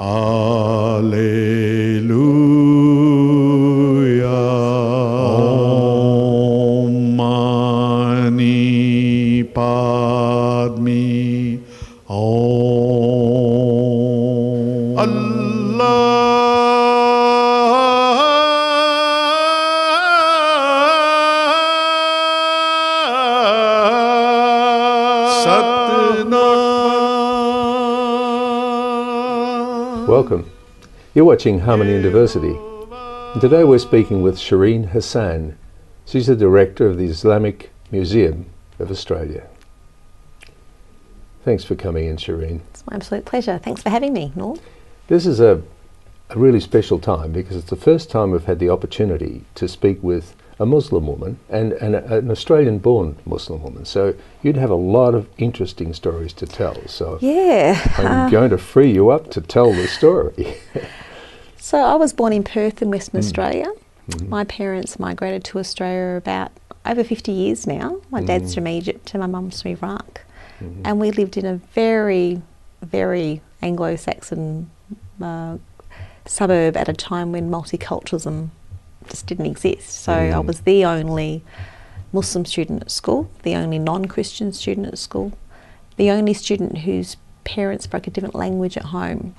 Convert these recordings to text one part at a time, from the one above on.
Alleluia. Om Mani Padme Om. Allah Satnam. Welcome. You're watching Harmony and Diversity. And today we're speaking with Sherene Hassan. She's the director of the Islamic Museum of Australia. Thanks for coming in, Sherene. It's my absolute pleasure. Thanks for having me, Norm. This is a really special time because it's the first time we've had the opportunity to speak with a Muslim woman and an Australian-born Muslim woman. So you'd have a lot of interesting stories to tell. So yeah, I'm going to free you up to tell the story. So I was born in Perth in Western Australia. My parents migrated to Australia about over 50 years now. My dad's from Egypt and my mum's from Iraq. And we lived in a very, very Anglo-Saxon suburb at a time when multiculturalism just didn't exist. So I was the only Muslim student at school, the only non-Christian student at school, the only student whose parents spoke a different language at home.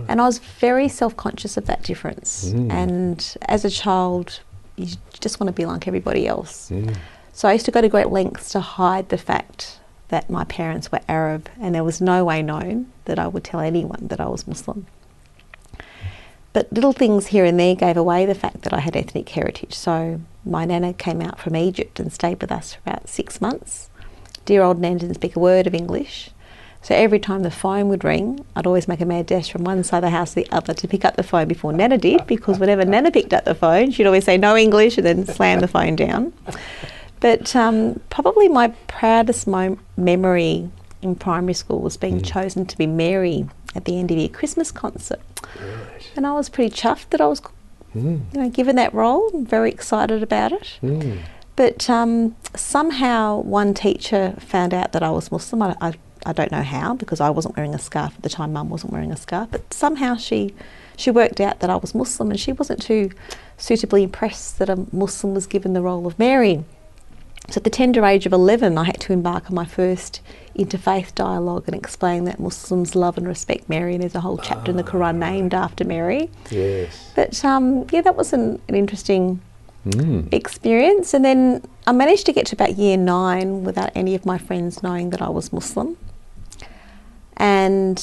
And I was very self-conscious of that difference. And as a child, you just want to be like everybody else. So I used to go to great lengths to hide the fact that my parents were Arab, and there was no way known that I would tell anyone that I was Muslim. But little things here and there gave away the fact that I had ethnic heritage. So my nana came out from Egypt and stayed with us for about 6 months. Dear old Nana didn't speak a word of English. So every time the phone would ring, I'd always make a mad dash from one side of the house to the other to pick up the phone before Nana did, because whenever Nana picked up the phone, she'd always say no English and then slam the phone down. But probably my proudest memory in primary school was being chosen to be Mary at the end of year Christmas concert. Right. And I was pretty chuffed that I was given that role. I'm very excited about it. But somehow one teacher found out that I was Muslim. I don't know how, because I wasn't wearing a scarf at the time. Mum wasn't wearing a scarf. But somehow she worked out that I was Muslim, and she wasn't too suitably impressed that a Muslim was given the role of Mary. So at the tender age of 11, I had to embark on my first interfaith dialogue and explain that Muslims love and respect Mary, and there's a whole chapter in the Quran named after Mary. Yes. But yeah, that was an interesting experience. And then I managed to get to about year 9 without any of my friends knowing that I was Muslim. And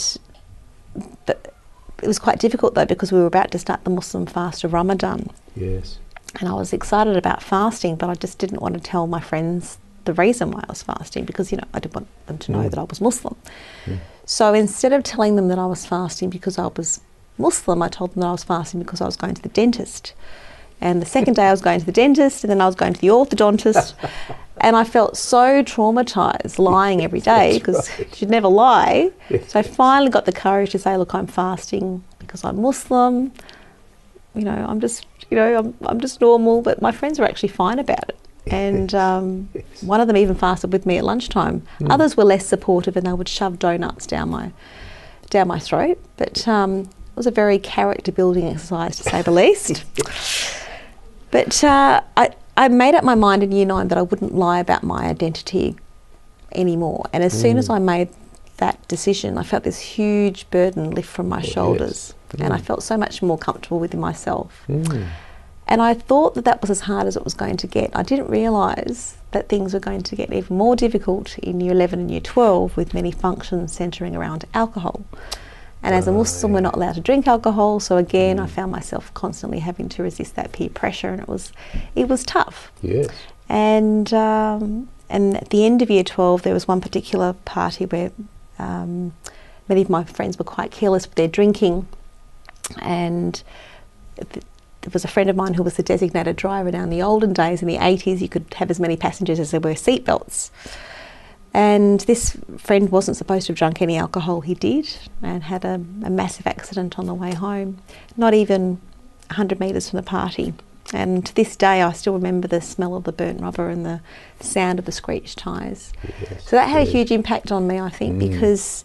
it was quite difficult though, because we were about to start the Muslim fast of Ramadan. Yes. And I was excited about fasting, but I just didn't want to tell my friends the reason why I was fasting, because, I didn't want them to know that I was Muslim. So instead of telling them that I was fasting because I was Muslim, I told them that I was fasting because I was going to the dentist. And the second day I was going to the dentist, and then I was going to the orthodontist. And I felt so traumatised lying every day, because she'd never lie. So I finally got the courage to say, look, I'm fasting because I'm Muslim. I'm just normal. But my friends were actually fine about it. And one of them even fasted with me at lunchtime. Others were less supportive, and they would shove donuts down my throat. But it was a very character building exercise, to say the least. But I made up my mind in year 9 that I wouldn't lie about my identity anymore. And as soon as I made that decision, I felt this huge burden lift from my shoulders. And I felt so much more comfortable within myself. And I thought that was as hard as it was going to get. I didn't realise that things were going to get even more difficult in year 11 and year 12, with many functions centring around alcohol. And as a Muslim, we're not allowed to drink alcohol. So again, I found myself constantly having to resist that peer pressure, and it was tough. Yes. And at the end of year 12, there was one particular party where many of my friends were quite careless with their drinking, and there was a friend of mine who was the designated driver. Now in the olden days, in the 80s, you could have as many passengers as there were seatbelts. And this friend wasn't supposed to have drunk any alcohol. He did, and had a massive accident on the way home, not even 100 metres from the party. And to this day, I still remember the smell of the burnt rubber and the sound of the screeched tyres. Yes, so that had a huge impact on me, I think, because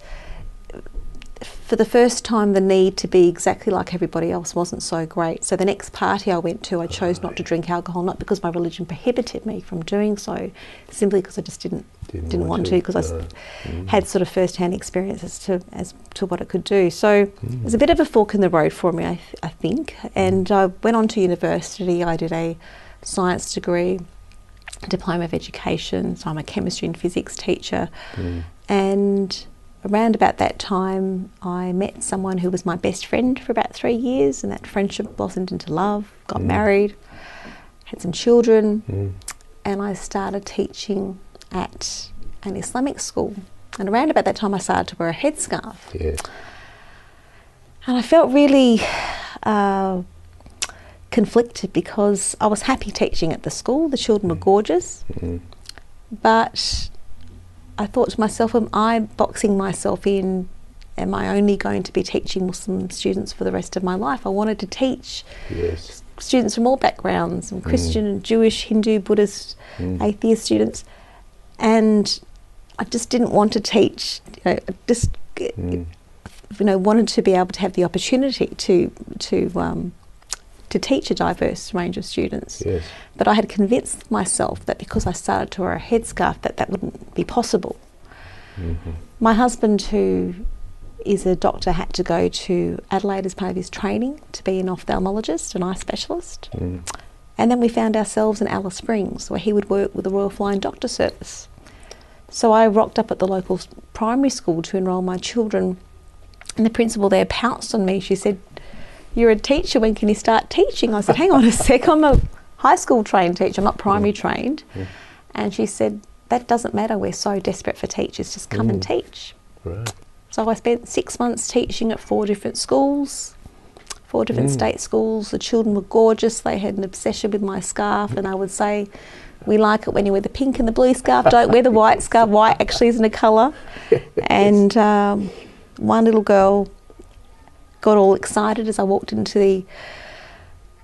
for the first time, the need to be exactly like everybody else wasn't so great. So the next party I went to, I chose not to drink alcohol, not because my religion prohibited me from doing so, simply because I just didn't want to, because I had sort of first-hand experience as to what it could do. So it was a bit of a fork in the road for me, I think. And I went on to university. I did a science degree, diploma of education, so I'm a chemistry and physics teacher. And around about that time, I met someone who was my best friend for about 3 years, and that friendship blossomed into love, got married, had some children, and I started teaching at an Islamic school. And around about that time, I started to wear a headscarf. Yes. And I felt really conflicted, because I was happy teaching at the school. The children were gorgeous, but I thought to myself, am I boxing myself in? Am I only going to be teaching Muslim students for the rest of my life? I wanted to teach students from all backgrounds, and Christian and Jewish, Hindu, Buddhist, atheist students, and I just didn't want to teach. Wanted to be able to have the opportunity to teach a diverse range of students. Yes. But I had convinced myself that because I started to wear a headscarf, that wouldn't be possible. My husband, who is a doctor, had to go to Adelaide as part of his training to be an ophthalmologist, an eye specialist. And then we found ourselves in Alice Springs, where he would work with the Royal Flying Doctor Service. So I rocked up at the local primary school to enrol my children, and the principal there pounced on me. She said, "You're a teacher, when can you start teaching?" I said, "Hang on a sec, I'm a high school trained teacher, I'm not primary trained." And she said, "That doesn't matter, we're so desperate for teachers, just come and teach." Right. So I spent 6 months teaching at 4 different schools, 4 different state schools. The children were gorgeous, they had an obsession with my scarf, and I would say, "We like it when you wear the pink and the blue scarf, don't wear the white scarf, white actually isn't a colour." And one little girl got all excited as I walked into the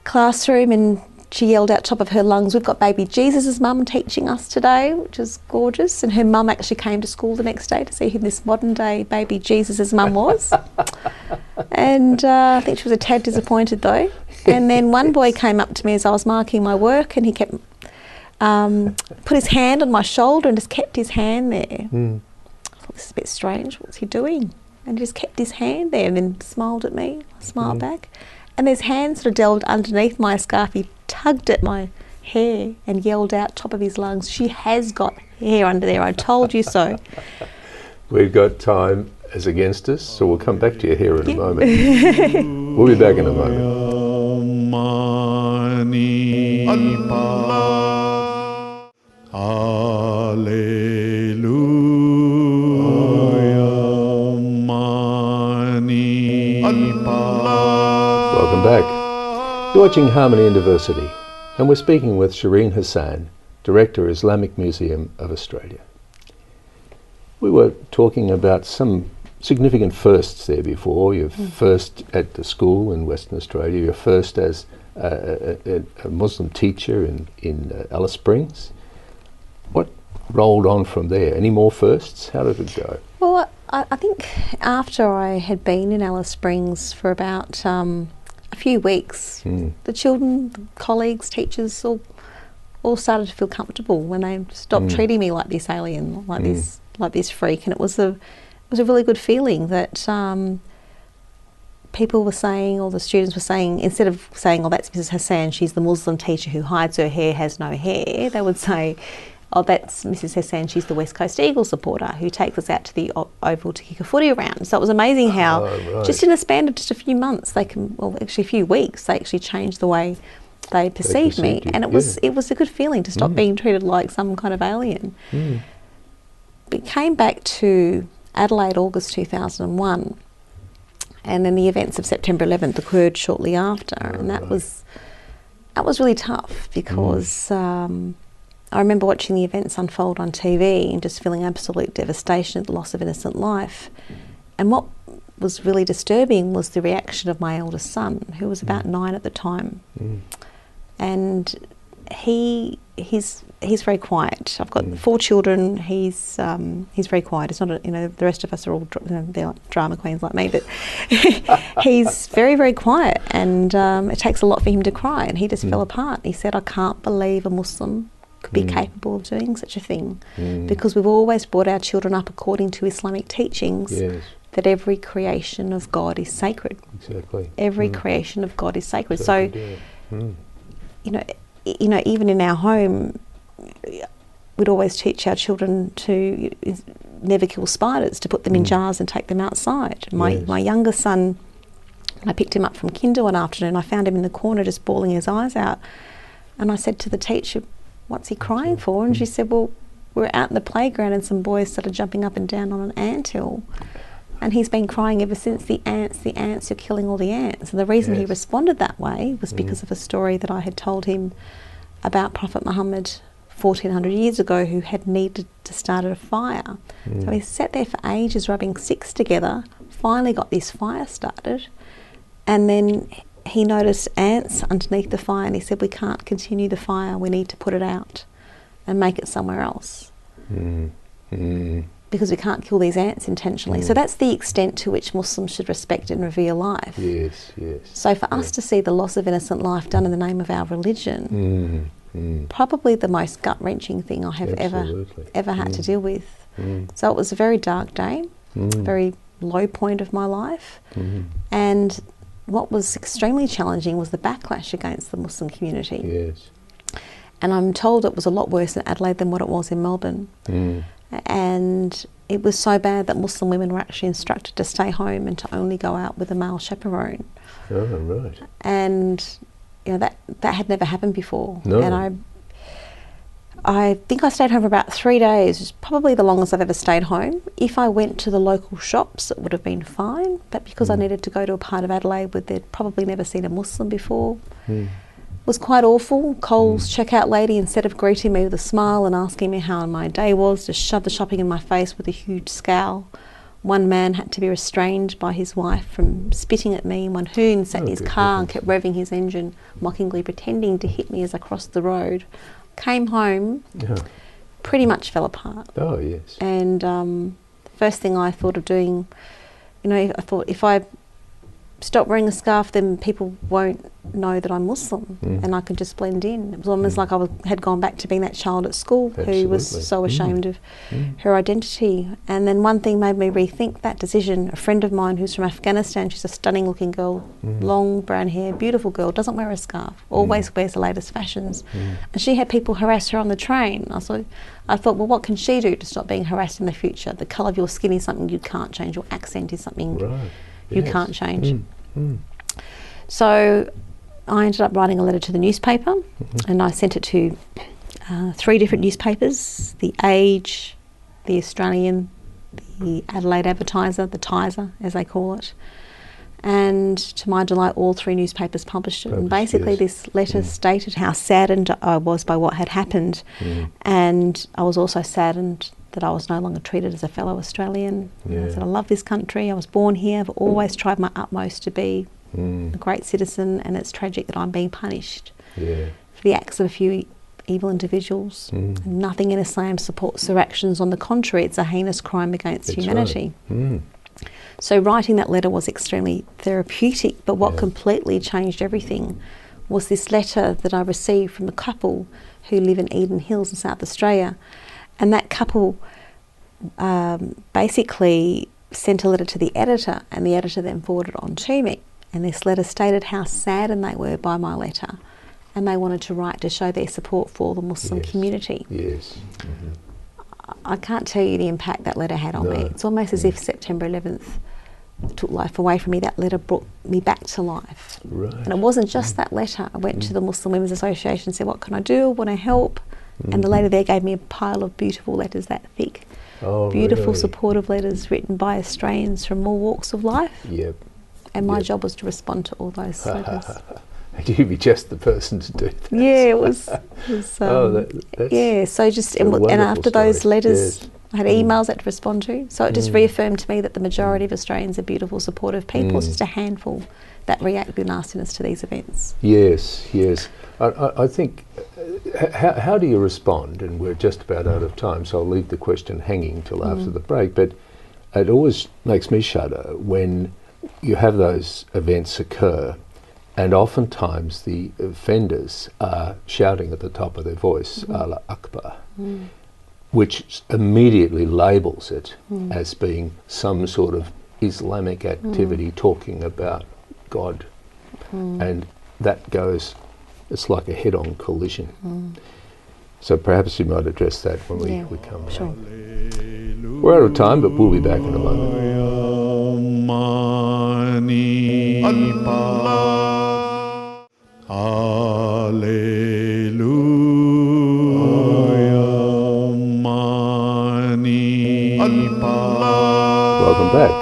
classroom, and she yelled out top of her lungs, "We've got baby Jesus' mum teaching us today," which is gorgeous. And her mum actually came to school the next day to see who this modern day baby Jesus' mum was. And I think she was a tad disappointed though. And then one boy came up to me as I was marking my work, and he kept put his hand on my shoulder and just kept his hand there. I thought, this is a bit strange, what's he doing? And he just kept his hand there and then smiled at me. I smiled back. And his hand sort of delved underneath my scarf. He tugged at my hair and yelled out top of his lungs, "She has got hair under there, I told you so." We've got time as against us, so we'll come back to your hair in a moment. We'll be back in a moment. Welcome back. You're watching Harmony and Diversity, and we're speaking with Sherene Hassan, Director, Islamic Museum of Australia. We were talking about some significant firsts there before. Your first at the school in Western Australia, your first as a Muslim teacher in Alice Springs. What rolled on from there? Any more firsts? How did it go? Well, I think after I had been in Alice Springs for about a few weeks, the children, the colleagues, teachers all started to feel comfortable when they stopped treating me like this alien, like this freak, and it was a really good feeling that people were saying, or the students were saying, instead of saying, "Oh, that's Mrs. Hassan, she's the Muslim teacher who hides her hair, has no hair," they would say, "Oh, that's Mrs. Hassan, she's the West Coast Eagles supporter who takes us out to the Oval to kick a footy around." So it was amazing how just in a span of just a few months, a few weeks, they actually changed the way they perceived me. You. And it was a good feeling to stop being treated like some kind of alien. But came back to Adelaide August 2001, and then the events of September 11th occurred shortly after, and that was really tough, because I remember watching the events unfold on TV and just feeling absolute devastation at the loss of innocent life. And what was really disturbing was the reaction of my eldest son, who was about 9 at the time. And he he's very quiet. I've got 4 children. He's very quiet. It's not the rest of us are all they're like drama queens like me, but he's very, very quiet, and it takes a lot for him to cry, and he just fell apart. He said, I can't believe a Muslim could be capable of doing such a thing, because we've always brought our children up according to Islamic teachings. Yes. That every creation of God is sacred. Exactly. Every creation of God is sacred. Exactly, So, even in our home, we'd always teach our children to never kill spiders, to put them in jars and take them outside. My younger son, I picked him up from kinder one afternoon. I found him in the corner just bawling his eyes out, and I said to the teacher, "What's he crying for?" And she said, "Well, we're out in the playground and some boys started jumping up and down on an anthill. And he's been crying ever since, the ants, you're killing all the ants." And the reason he responded that way was because of a story that I had told him about Prophet Muhammad 1400 years ago, who had needed to start a fire. So he sat there for ages rubbing sticks together, finally got this fire started, and then he noticed ants underneath the fire, and he said, "We can't continue the fire, we need to put it out and make it somewhere else. Because we can't kill these ants intentionally." So that's the extent to which Muslims should respect and revere life. Yes, yes. So for us to see the loss of innocent life done in the name of our religion, probably the most gut-wrenching thing I have ever had to deal with. So it was a very dark day, a very low point of my life. And what was extremely challenging was the backlash against the Muslim community. Yes. And I'm told it was a lot worse in Adelaide than what it was in Melbourne. And it was so bad that Muslim women were actually instructed to stay home and to only go out with a male chaperone. Oh, right. And that had never happened before. No. And I think I stayed home for about 3 days. It was probably the longest I've ever stayed home. If I went to the local shops, it would have been fine. But because I needed to go to a part of Adelaide where they'd probably never seen a Muslim before, was quite awful. Coles checkout lady, instead of greeting me with a smile and asking me how my day was, just shoved the shopping in my face with a huge scowl. One man had to be restrained by his wife from spitting at me. One hoon sat in his car and kept revving his engine, mockingly pretending to hit me as I crossed the road. Came home, pretty much fell apart. Oh, yes. And the first thing I thought of doing, I thought if I stop wearing a scarf, then people won't know that I'm Muslim, and I could just blend in. It was almost like I had gone back to being that child at school who was so ashamed of her identity. And then one thing made me rethink that decision. A friend of mine who's from Afghanistan, she's a stunning looking girl, long brown hair, beautiful girl, doesn't wear a scarf, always wears the latest fashions. And she had people harass her on the train. I thought, well, what can she do to stop being harassed in the future? The colour of your skin is something you can't change. Your accent is something you can't change. So I ended up writing a letter to the newspaper, and I sent it to 3 different newspapers: The Age, The Australian, the Adelaide Advertiser, the Tiser as they call it. And to my delight, all 3 newspapers published it. And basically this letter stated how saddened I was by what had happened, and I was also saddened that I was no longer treated as a fellow Australian. I said, I love this country, I was born here, I've always tried my utmost to be a great citizen, and it's tragic that I'm being punished for the acts of a few evil individuals. And nothing in Islam supports their actions. On the contrary, it's a heinous crime against humanity. So writing that letter was extremely therapeutic, but what completely changed everything was this letter that I received from a couple who live in Eden Hills in South Australia. And that couple basically sent a letter to the editor, and the editor then forwarded it on to me. And this letter stated how saddened they were by my letter, and they wanted to write to show their support for the Muslim community. I can't tell you the impact that letter had on me. It's almost as if September 11th took life away from me. That letter brought me back to life. And it wasn't just that letter. I went to the Muslim Women's Association and said, what can I do? Want to help? And the lady there gave me a pile of beautiful letters that thick. Beautiful, supportive letters written by Australians from all walks of life. And my job was to respond to all those letters. And you'd be just the person to do that. Yeah, it was so just, and after those letters, I had emails I had to respond to. So it just reaffirmed to me that the majority of Australians are beautiful, supportive people. It's just a handful that react with nastiness to these events. Yes. I think how do you respond? And we're just about out of time, so I'll leave the question hanging till after the break. But it always makes me shudder when you have those events occur, and oftentimes the offenders are shouting at the top of their voice, Allah Akbar, which immediately labels it as being some sort of Islamic activity talking about God. And that goes, it's like a head-on collision. So perhaps you might address that when we come back. Sure. We're out of time, but we'll be back in a moment. Welcome back.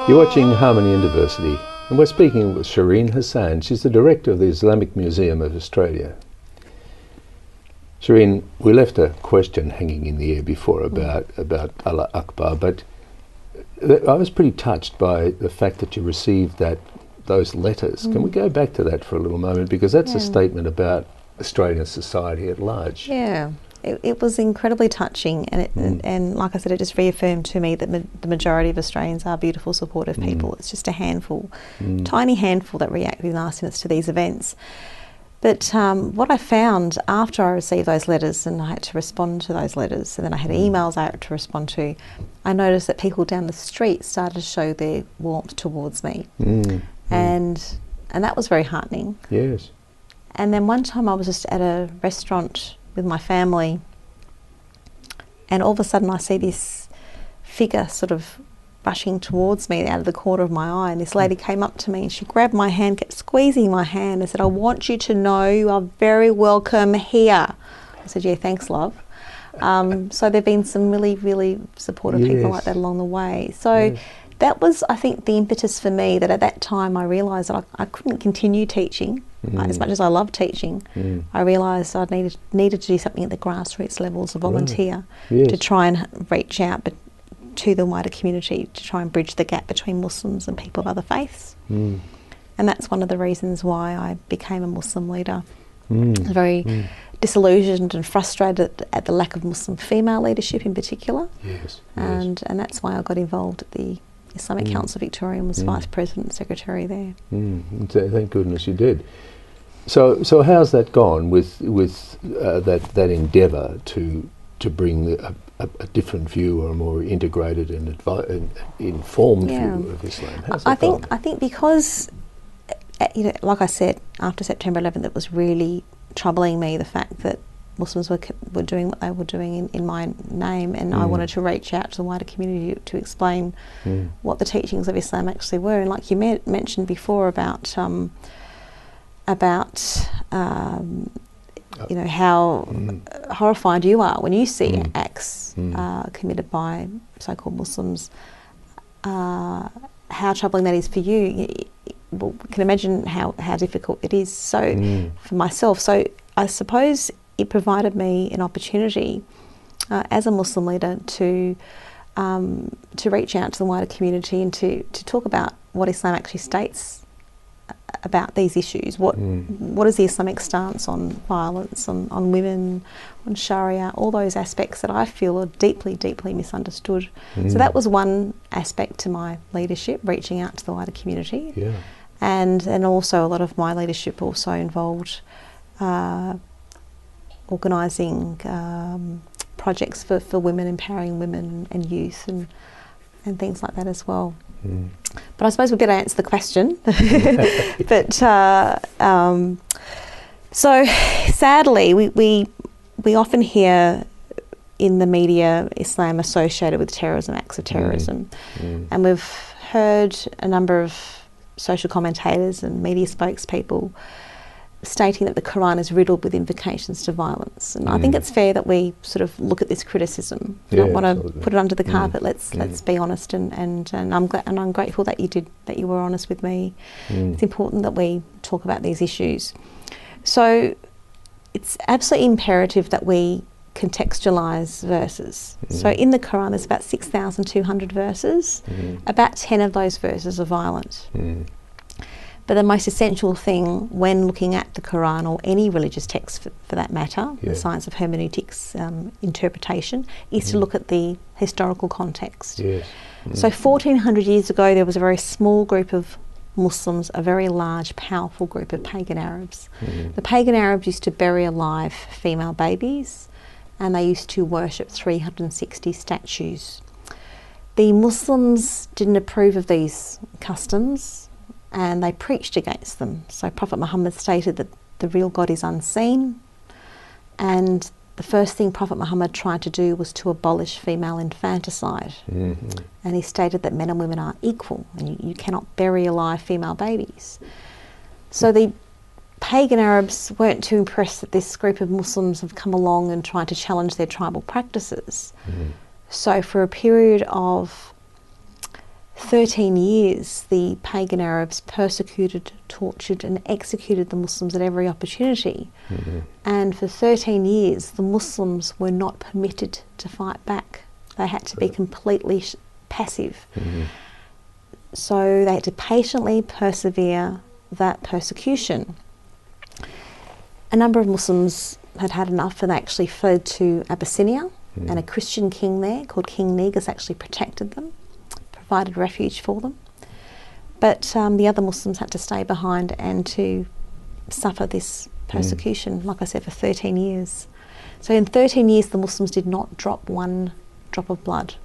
You're watching Harmony and Diversity, and we're speaking with Sherene Hassan. She's the director of the Islamic Museum of Australia. Sherene, we left a question hanging in the air before about Allah Akbar, but I was pretty touched by the fact that you received those letters. Can we go back to that for a little moment, because that's a statement about Australian society at large. Yeah, it was incredibly touching, and like I said, it just reaffirmed to me that the majority of Australians are beautiful, supportive people. It's just a handful, tiny handful, that react with nastiness to these events. But what I found after I received those letters, and I had to respond to those letters, and then I had emails I had to respond to, I noticed that people down the street started to show their warmth towards me. And that was very heartening. Yes. And then one time I was just at a restaurant with my family, and all of a sudden I see this figure sort of rushing towards me out of the corner of my eye, and this lady came up to me and she grabbed my hand, kept squeezing my hand, and said, "I want you to know you are very welcome here." I said, "Yeah, thanks, love." So there have been some really, really supportive people like that along the way. So that was, I think, the impetus for me, that at that time I realised that I couldn't continue teaching. As much as I love teaching, I realised I needed to do something at the grassroots level as a volunteer to try and reach out to the wider community, to try and bridge the gap between Muslims and people of other faiths. And that's one of the reasons why I became a Muslim leader. I was very disillusioned and frustrated at the lack of Muslim female leadership in particular. And that's why I got involved at the Islamic Council of Victoria and was Vice President and Secretary there. Thank goodness you did. So how's that gone with that endeavour to bring a different view, or a more integrated and informed view of Islam? How's that gone? I think because, like I said, after September 11th, it was really troubling me, the fact that Muslims were doing what they were doing in my name, and I wanted to reach out to the wider community to explain what the teachings of Islam actually were. And like you mentioned before about how horrified you are when you see acts committed by so-called Muslims, how troubling that is for you. Well, we can imagine how difficult it is for myself. So I suppose it provided me an opportunity as a Muslim leader to reach out to the wider community and to talk about what Islam actually states about these issues. What is the Islamic stance on violence, on women, on Sharia, all those aspects that I feel are deeply, deeply misunderstood. So that was one aspect to my leadership, reaching out to the wider community. And also a lot of my leadership also involved organising projects for women, empowering women and youth and things like that as well. But I suppose we better answer the question. But so sadly, we often hear in the media Islam associated with terrorism, acts of terrorism, and we've heard a number of social commentators and media spokespeople stating that the Quran is riddled with invocations to violence. And I think it's fair that we sort of look at this criticism. I don't want to put it under the carpet. Let's be honest, and I'm grateful that you were honest with me. It's important that we talk about these issues. So it's absolutely imperative that we contextualise verses. So in the Quran there's about 6,200 verses. About 10 of those verses are violent. But the most essential thing when looking at the Quran, or any religious text for that matter, the science of hermeneutics interpretation, is to look at the historical context. Yes. So 1400 years ago, there was a very small group of Muslims, a very large, powerful group of pagan Arabs. The pagan Arabs used to bury alive female babies, and they used to worship 360 statues. The Muslims didn't approve of these customs, and they preached against them. So Prophet Muhammad stated that the real God is unseen, and the first thing Prophet Muhammad tried to do was to abolish female infanticide. And he stated that men and women are equal, and you cannot bury alive female babies. So the pagan Arabs weren't too impressed that this group of Muslims have come along and tried to challenge their tribal practices. So for a period of 13 years, the pagan Arabs persecuted, tortured and executed the Muslims at every opportunity. And for 13 years, the Muslims were not permitted to fight back. They had to be completely passive. So they had to patiently persevere that persecution. A number of Muslims had had enough, and they actually fled to Abyssinia, and a Christian king there called King Negus actually protected them, provided refuge for them. But the other Muslims had to stay behind and to suffer this persecution, like I said, for 13 years. So in 13 years, the Muslims did not drop one drop of blood.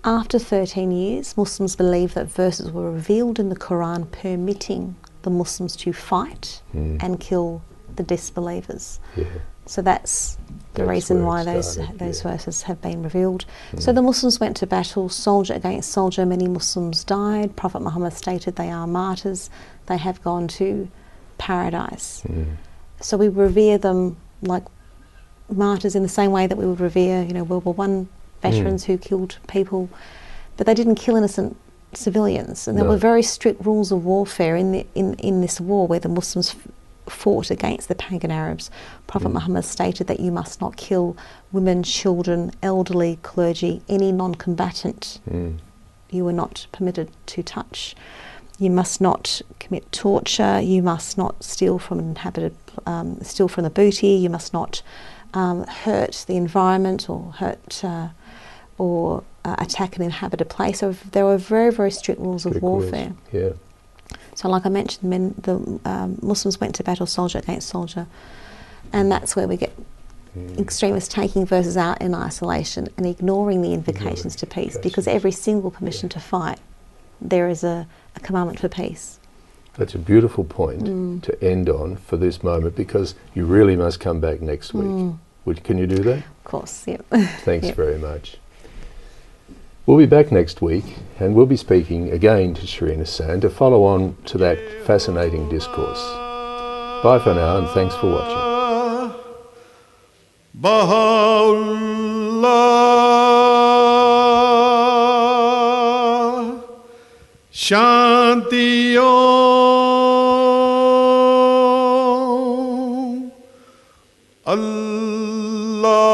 After 13 years, Muslims believe that verses were revealed in the Quran permitting the Muslims to fight and kill the disbelievers. So that's the reason why those verses have been revealed. So the Muslims went to battle, soldier against soldier. Many Muslims died. Prophet Muhammad stated they are martyrs. They have gone to paradise. So we revere them like martyrs in the same way that we would revere, World War I veterans who killed people, but they didn't kill innocent civilians. And there were very strict rules of warfare in this war where the Muslims fought against the pagan Arabs. Prophet Muhammad stated that you must not kill women, children, elderly, clergy, any non-combatant. You were not permitted to touch. You must not commit torture. You must not steal from steal from the booty. You must not hurt the environment or hurt or attack an inhabited place. So there were very, very strict rules of warfare. So like I mentioned, the Muslims went to battle soldier against soldier, and that's where we get extremists taking verses out in isolation and ignoring the invocations to peace, because every single permission to fight, there is a commandment for peace. That's a beautiful point to end on for this moment, because you really must come back next week. Can you do that? Of course, yep. Thanks very much. We'll be back next week, and we'll be speaking again to Sherene Hassan to follow on to that fascinating discourse. Bye for now, and thanks for watching. Baha'u'llah, Shanti Om, Allahu